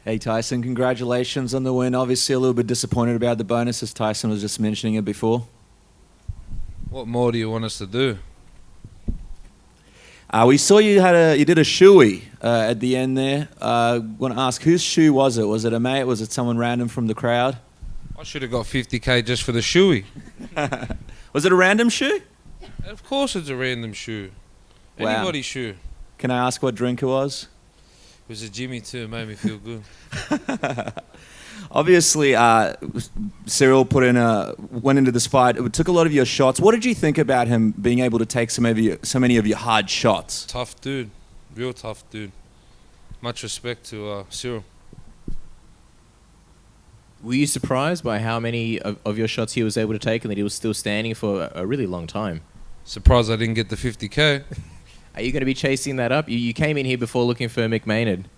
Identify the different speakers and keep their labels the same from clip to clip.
Speaker 1: Hey Tyson, congratulations on the win. Obviously a little bit disappointed about the bonus as Tyson was just mentioning it before.
Speaker 2: What more do you want us to do?
Speaker 1: We saw you did a shoey at the end there. Want to ask whose shoe was it? Was it a mate? Was it someone random from the crowd?
Speaker 2: I should have got 50k just for the shoey.
Speaker 1: Was it a random shoe?
Speaker 2: Of course it's a random shoe.
Speaker 1: Wow.
Speaker 2: Anybody's shoe.
Speaker 1: Can I ask what drink it was?
Speaker 2: It was a Jimmy too, made me feel good.
Speaker 1: Obviously, Cyril went into this fight. It took a lot of your shots. What did you think about him being able to take so many of your hard shots?
Speaker 2: Tough dude. Real tough dude. Much respect to Cyril.
Speaker 3: Were you surprised by how many of your shots he was able to take and that he was still standing for a really long time?
Speaker 2: Surprised I didn't get the 50k.
Speaker 3: Are you going to be chasing that up? You came in here before looking for Mick Maynard.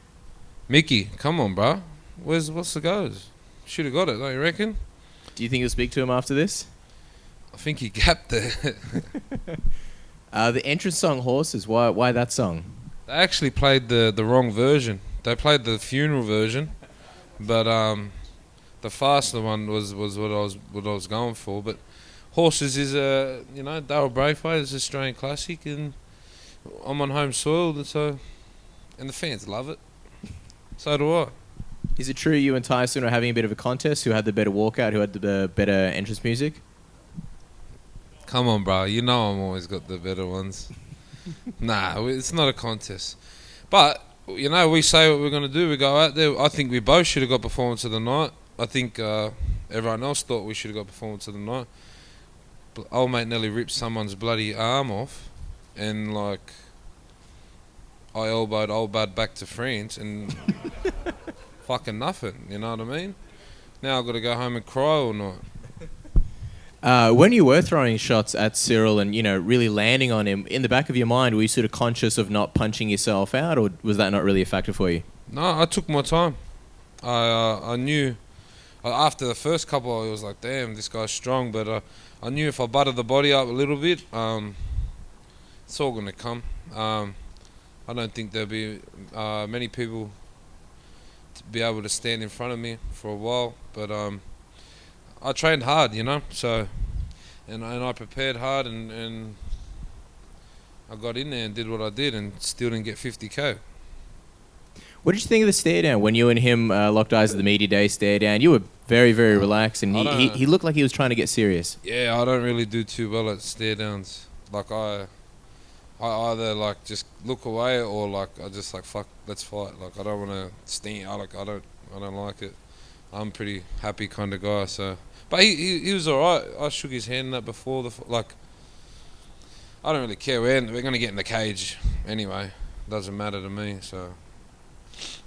Speaker 2: Mickey, come on, bro. What's the goes? Should have got it, don't you reckon?
Speaker 3: Do you think you'll speak to him after this?
Speaker 2: I think he gapped there.
Speaker 3: The entrance song Horses, why that song?
Speaker 2: They actually played the wrong version. They played the funeral version, but the faster one was what I was going for. But Horses is Daryl Braithwaite is an Australian classic, and I'm on home soil, and the fans love it. So do I.
Speaker 3: Is it true you and Tyson are having a bit of a contest? Who had the better walkout? Who had the better entrance music?
Speaker 2: Come on, bro. You know I'm always got the better ones. Nah, it's not a contest. But, we say what we're going to do. We go out there. I think we both should have got performance of the night. I think everyone else thought we should have got performance of the night. But old mate nearly ripped someone's bloody arm off. And, I elbowed old bud back to France and fucking nothing. You know what I mean? Now I've got to go home and cry all night.
Speaker 3: When you were throwing shots at Cyril and, really landing on him, in the back of your mind, were you sort of conscious of not punching yourself out, or was that not really a factor for you?
Speaker 2: No, I took my time. I knew after the first couple, I was like, damn, this guy's strong. But I knew if I butted the body up a little bit, it's all going to come. I don't think there'll be many people to be able to stand in front of me for a while. But I trained hard, so and I prepared hard and I got in there and did what I did and still didn't get 50k.
Speaker 3: What did you think of the stare down when you and him locked eyes at the media day stare down? You were very, very relaxed, and he looked like he was trying to get serious.
Speaker 2: Yeah, I don't really do too well at stare downs. I either just look away or I just fuck, let's fight. I don't want to stand. I don't like it. I'm pretty happy kind of guy. So, but he was alright. I shook his hand in that before I don't really care. We're gonna get in the cage anyway. Doesn't matter to me. So.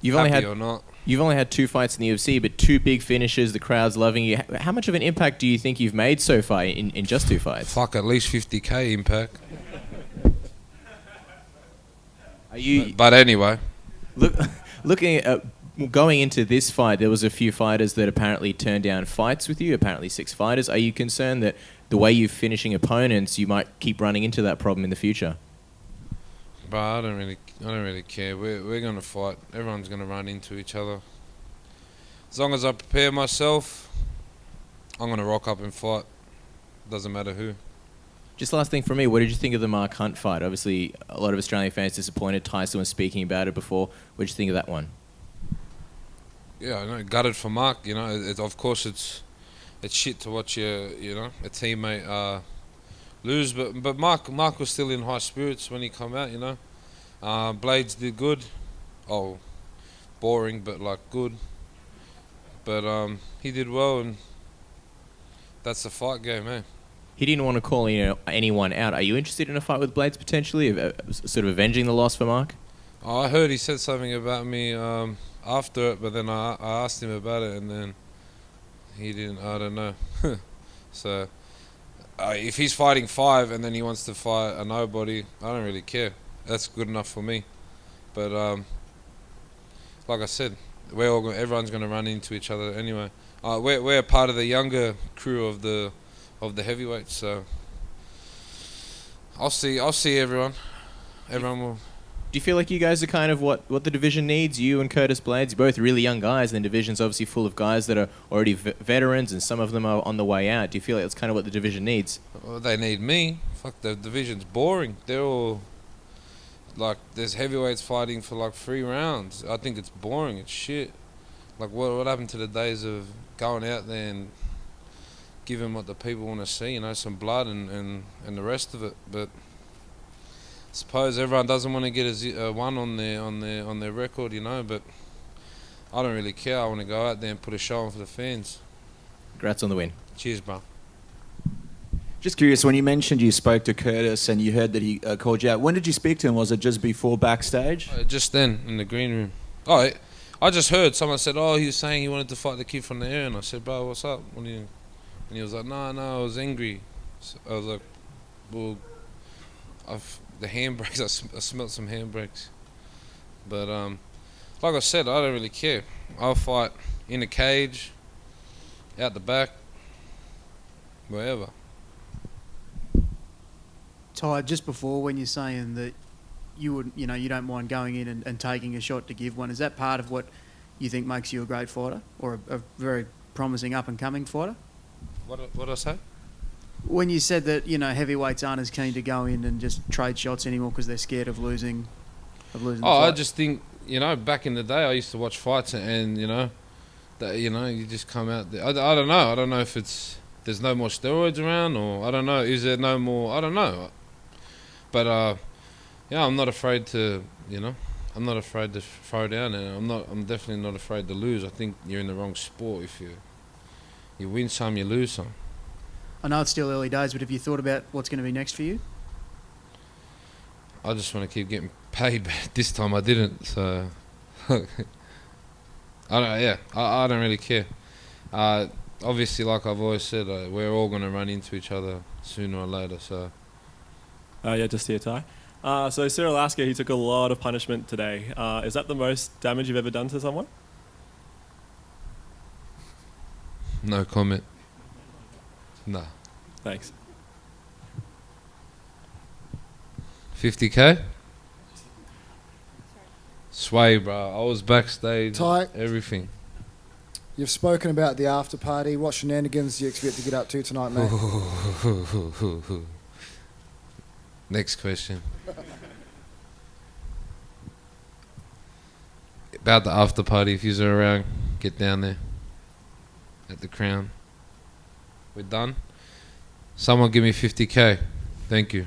Speaker 2: You've
Speaker 3: only had 2 fights in the UFC, but 2 big finishes. The crowd's loving you. How much of an impact do you think you've made so far in just 2 fights?
Speaker 2: Fuck, at least 50k impact. But anyway,
Speaker 3: looking at going into this fight, there was a few fighters that apparently turned down fights with you. Apparently 6 fighters. Are you concerned that the way you're finishing opponents, you might keep running into that problem in the future?
Speaker 2: But I don't really care. We're gonna fight. Everyone's gonna run into each other. As long as I prepare myself, I'm gonna rock up and fight. Doesn't matter who.
Speaker 3: Just last thing from me, what did you think of the Mark Hunt fight? Obviously, a lot of Australian fans disappointed. Tyson was speaking about it before. What did you think of that one?
Speaker 2: Yeah, I know. Gutted for Mark. Of course it's shit to watch a teammate lose, but Mark was still in high spirits when he come out. Blades did good. Oh, boring, but good. But he did well, and that's the fight game, eh?
Speaker 3: He didn't want to call anyone out. Are you interested in a fight with Blades potentially, sort of avenging the loss for Mark?
Speaker 2: Oh, I heard he said something about me after it, but then I asked him about it, and then he didn't. I don't know. So if he's fighting 5 and then he wants to fight a nobody, I don't really care. That's good enough for me. But like I said, everyone's going to run into each other anyway. We're a part of the younger crew of the heavyweights, so I'll see everyone. Everyone will.
Speaker 3: you feel like you guys are kind of what the division needs? You and Curtis Blades, you're both really young guys, and the division's obviously full of guys that are already veterans, and some of them are on the way out. Do you feel like that's kind of what the division needs?
Speaker 2: Well, they need me. Fuck, the division's boring. They're all like, there's heavyweights fighting for like 3 rounds. I think it's boring. It's shit. Like, what happened to the days of going out there and giving what the people want to see? You know, some blood and the rest of it. But I suppose everyone doesn't want to get a one on their record, you know. But I don't really care. I want to go out there and put a show on for the fans.
Speaker 3: Congrats on the win.
Speaker 2: Cheers, bro.
Speaker 1: Just curious, when you mentioned you spoke to Curtis and you heard that he called you out, when did you speak to him? Was it just before backstage?
Speaker 2: Just then, in the green room. Oh, I just heard someone said, oh, he was saying he wanted to fight the kid from the air. And I said, bro, what's up? And he was like, no, I was angry. So I was like, well, the handbrakes, I smelled some handbrakes. But like I said, I don't really care. I'll fight in a cage, out the back, wherever.
Speaker 4: Ty, just before, when you're saying that you don't mind going in and taking a shot to give one, is that part of what you think makes you a great fighter or a very promising up and coming fighter?
Speaker 2: What did I say?
Speaker 4: When you said that heavyweights aren't as keen to go in and just trade shots anymore because they're scared of losing. The fight.
Speaker 2: I just think, back in the day I used to watch fights and that you just come out there. I don't know. I don't know if there's no more steroids around, or I don't know. Is there no more? I don't know. But I'm not afraid to, I'm not afraid to throw down, and I'm definitely not afraid to lose. I think you're in the wrong sport if you win some, you lose some.
Speaker 4: I know it's still early days, but have you thought about what's going to be next for you?
Speaker 2: I just want to keep getting paid, but this time I didn't, so I don't really care. Obviously, like I've always said, we're all going to run into each other sooner or later, so.
Speaker 5: Just here, Ty. So Cyril Asker, he took a lot of punishment today. Is that the most damage you've ever done to someone?
Speaker 2: No comment. No.
Speaker 5: Thanks.
Speaker 2: 50K? Sway, bro. I was backstage.
Speaker 6: Ty,
Speaker 2: everything.
Speaker 6: you've spoken about the after party. What shenanigans do you expect to get up to tonight, mate?
Speaker 2: Next question. About the after party, if you're around, get down there. At the Crown. We're done. Someone give me 50K. Thank you.